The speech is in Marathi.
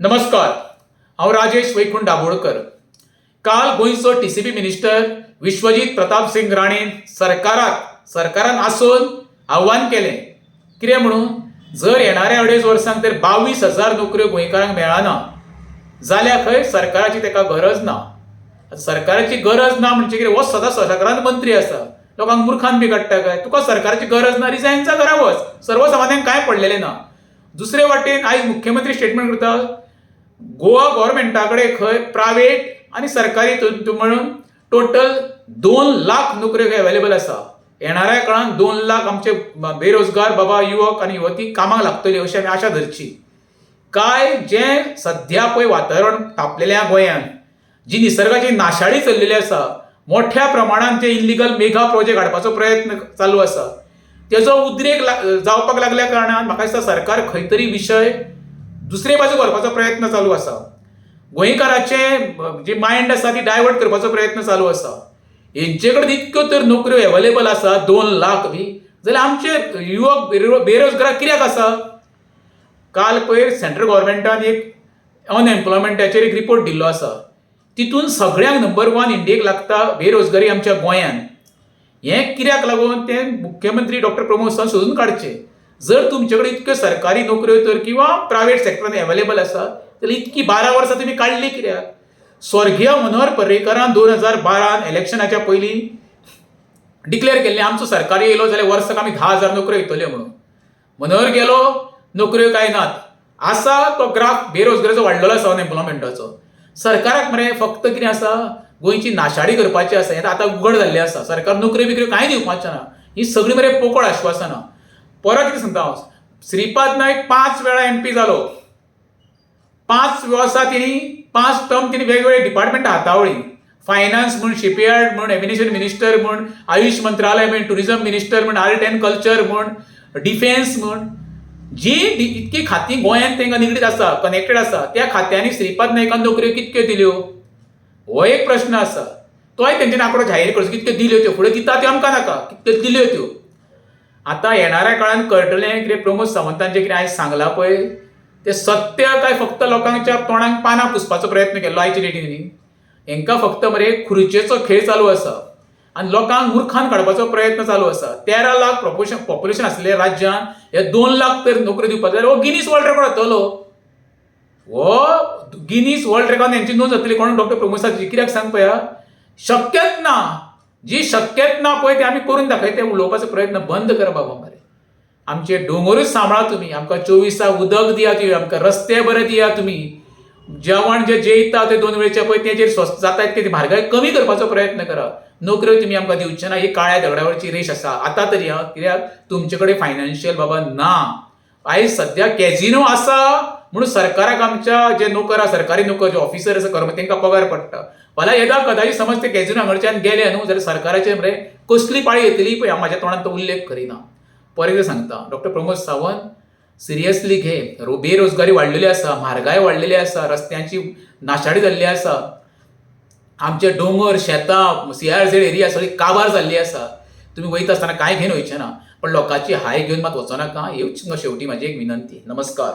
नमस्कार, हांव राजेश वैकुंठ दाबोळकर। काल गोंयचो टीसीबी मिनिस्टर विश्वजीत प्रताप सिंग राणेन सरकारान आसून आव्हान केलें कितें म्हणून, जर येणाऱ्या 2.5 वर्सांक तर 22,000 नोकऱ्यो गोंयकारांक मेळना जाल्यार खंय सरकाराची तेका गरज ना। सरकाराची गरज ना म्हणजे कितें, हो सदां संक्रांत मंत्री आसा, लोकांक मुर्खान बी काडटा काय? तुका सरकाराची गरज ना, रिजायन जा, घरा वच, सर्वसामान्यांक कांय पडलेलें ना। दुसरे वाटेन आयज मुख्यमंत्री स्टेटमेंट करता, गोवा गव्हर्मेंटा कडेन खंय प्रायव्हेट आनी सरकारी म्हणून टोटल 2 लाख नोकऱ्यो अवेलेबल आसा। येणाऱ्या काळात 2 लाख आमचे बेरोजगार बाबा युवक आनी युवती कामाक लागतली अशी आमी आशा धरची। काय जे सध्या पळय वातावरण तापलेल्या गोंयांत जी निसर्गाची नाशाडी चल्लेली आसा, मोठ्या प्रमाणात जे इल्लीगल मेगा प्रोजेक्ट हाडपाचो प्रयत्न चालू आसा, तेजो उद्रेक जावपाक लागल्या कारणान म्हाका दिसता सरकार खंय तरी विशय दुसरे बाजू करपाचो प्रयत्न चालू आसा। गोंयकाराचे जे मायंड आसा ती डायवर्ट करपाचो प्रयत्न चालू आसा। हेंचे कडेन इतक्यो तर नोकऱ्यो अवेलेबल आसा 2 लाख बी, जाल्यार आमचे युवक बेरोजगार कित्याक आसा? काल पयर सेंट्रल गव्हर्मेंटान एक अनएम्प्लॉयमेंटाचेर एक रिपोर्ट दिल्लो आसा, तितून सगळ्यांक नंबर 1 इंडियेक लागता बेरोजगारी आमच्या गोंयांत। हें कित्याक लागून तें मुख्यमंत्री डॉक्टर प्रमोद सावंत सोदून काडचें। जर तुमचे कडेन इतक्यो सरकारी नोकऱ्यो तर किंवा प्रायव्हेट सेक्टरान अवेलेबल आसा जाल्यार इतकी 12 वर्सां तुमी काडली कित्याक? स्वर्गीय मनोहर पर्रीकारान 2012 इलेक्शनाच्या पयलीं डिक्लेअर केल्लें, आमचो सरकार येयलो जाल्यार वर्साक आमी 10,000 नोकऱ्यो येतल्यो म्हणून। मनोहर गेलो, नोकऱ्यो कांय नात। आसा तो ग्राफ बेरोजगारीचो वाडलेलो आसा, अनएम्प्लॉयमेंटाचो। सरकाराक मरे फक्त कितें आसा, गोंयची नाशाडी करपाची आसा। हें आतां उघड जाल्लें आसा, सरकार नोकऱ्यो बिकऱ्यो कांय दिवपाचें ना। ही सगळीं मरे पोकळ आश्वासनां। परत कितें सांगता हांव, श्रीपाद नायक 5 वेळा MP जालो। 5 वर्सां तेणी 5 टर्म तेणी वेगवेगळे डिपार्टमेंटां हाताळ्ळी। फायनान्स म्हण, शिपयार्ड म्हण, एमिनेशन मिनिस्टर म्हण, आयुष मंत्रालय म्हण, टुरिझम मिनिस्टर म्हण, आर्ट एंड कल्चर म्हण, डिफेन्स म्हण, जी इतकी खातीं गोंयांत तांकां निगडीत आसा, कनेक्टेड आसा, त्या खात्यांनी श्रीपाद नायकान नोकऱ्यो कितक्यो दिल्यो? हो एक प्रश्न आसा। तोय तेंच्यांनी आंकडो जाहीर करचो, कितक्यो दिल्यो त्यो, फुडें दिता त्यो आमकां नाका, कितक्यो दिल्यो त्यो। आतां येणाऱ्या काळात कळटलें कितें प्रमोद सावंतान जें कितें आयज सांगलां पळय, तें सत्य काय फक्त लोकांच्या तोंडाक पानां पुसपाचो प्रयत्न केल्लो आयचे डेटींनी? हेंकां फक्त मरे खुर्चेचो खेळ चालू आसा आनी लोकांक मुर्खान काडपाचो प्रयत्न चालू आसा। 13 लाख पॉप्युलेशन आसलेल्या राज्यांत हे 2 लाख तर नोकऱ्यो दिवपाक जाल्यार हो गिनीस वर्ल्ड रेकॉर्ड जातलो। हो गिनीस वर्ल्ड रेकॉर्ड हेंची नोंद जातली। कोण? डॉक्टर प्रमोद सावंत। कित्याक सांग पळया, शक्यच ना। जी शक्यत ना पळय ते आमी करून दाखयता, ते उलोवपाचो प्रयत्न बंद कर बाबा मरे। आमचे दोंगरूच सांबाळा तुमी, आमकां 24 उदक दिया तुमी, आमकां रस्ते बरे दिया तुमी, जेवण जे जेयता ते 2 वेळचे पळय तेजेर स्वस्त जाता ते म्हारगाय कमी करपाचो प्रयत्न करा। नोकऱ्यो तुमी आमकां दिवचे ना, ही काळ्या दगडावरची रेश आसा आतां तरी। कित्याक तुमचे कडेन फायनान्शियल बाबा ना। आयज सध्या कॅझिनो आसा म्हणून सरकाराक आमच्या जे नोकर आसा, सरकारी नोकर जे ऑफिसर आसा, कर्मचारी, तांकां पगार पडटा। फाल्यां येदा कदाचित समज ते कॅझिनो हांगच्यान गेले न्हू जाल्यार सरकाराचे मरे कसली पाळी येतली पळय, हांव म्हाज्या तोंडान तो उल्लेख करिना। परत सांगता, डॉक्टर प्रमोद सावंत सिरियसली घे। बेरोजगारी वाडलेली आसा, म्हारगाय वाडलेली आसा, रस्त्यांची नाशाडी जाल्ली आसा, आमचे दोंगर, शेतां, CRZ एरिया सगळी काबार जाल्ली आसा। तुमी वयता आसतना कांय घेवन वयचे ना, पण लोकांची हाय घेवन मात वचो नाका। ह्योच शेवटी म्हाजी एक विनंती। नमस्कार।